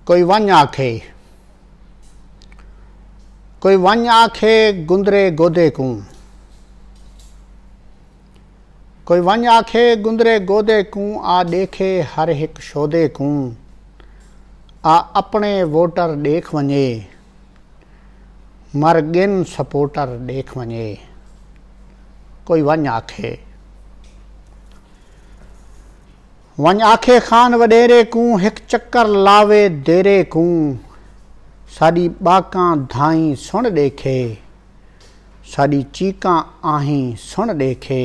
कोई वंज आखे, कोई वंज आखे गुंदरे गोदे को, कोई वंज आखे गुंदरे गोदे को, आ देखे हर एक शोदे को, आ अपने वोटर देख वञे, मर गिन सपोर्टर देख वञे। कोई वंज आखे, वंज आखे खान वडेरे को, एक चक्कर लावे देरे को, साड़ी बाकां धाई सुन देखे, साड़ी चीकां आहीं सुन देखे।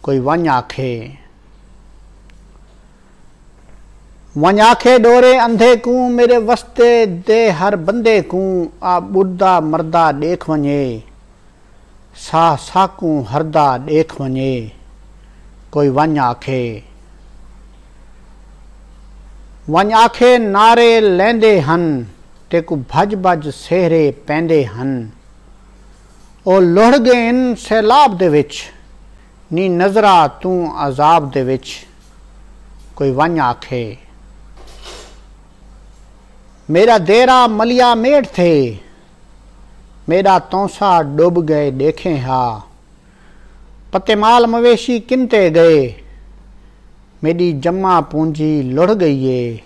कोई वंज आखे, वंज आखे डोरे अंधे को, मेरे वस्ते दे हर बंदे को, आ बुढ़दा मर्दा देख वञे, सा साकू हरदा देख वञे। कोई वंज आखे, वंज आखे नारे लेंदे हन, तेकू भज भज सेहरे पैंदे हन, ओ लुढ़ गए इन सैलाब दे विच, नी नजरा तू अजाब दे विच। कोई वंज आखे, मेरा देरा मलिया मेढ़ थे, मेरा तौसा डूब गए देखे हा, पतेमाल मवेशी किनते गए, मेरी जम्मा पूंजी लुढ़ गई है,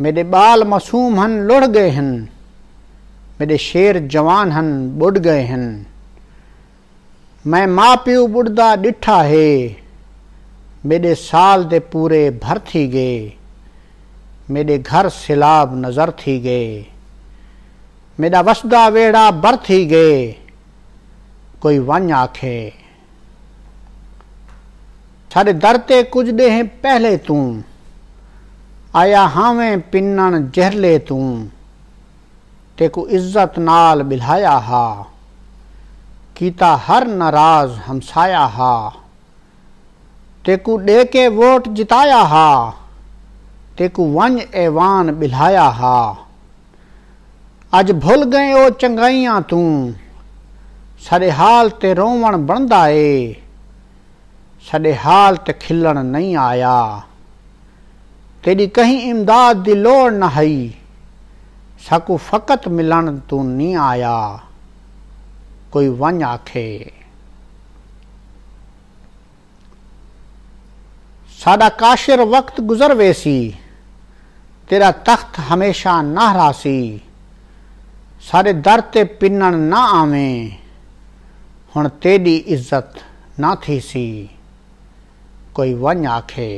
मेरे बाल मासूम हन लुढ़ गए हन, मेरे शेर जवान हन बुढ़ गए हन। मैं माँ प्यू बुढ़दा डिठा है, मेरे साल दे पूरे भर थी गए, मेरे घर सिलाब नजर थी गए, मेरा वसदा वेड़ा बर थी गए। कोई वंज आखे, सारे दर ते कुछ दे हैं पहले तू, आया हावें पिन्नन जहरले तू, तेकू इज्जत नाल बिल्हाया हा, कीता हर नाराज हमसाया हा, तेकू दे के वोट जिताया हा, तेकू वंज एवान बिल्हाया हा। अज भुल गए ओ चंगाइयां तू, साडे हाल ते रोवण बनदा ए, साडे हाल ते खिलण नहीं आया, तेरी कहीं इमदाद दी लोड़ न हई, साकू फकत मिलन तू नहीं आया। कोई वंज आखे, साडा काशिर वक्त गुजर वेसी, तेरा तख्त हमेशा नाहरासी, सारे दर ते पिन्नण ना आवें, हुण तेरी इज्जत ना थी सी। कोई वंज आखे,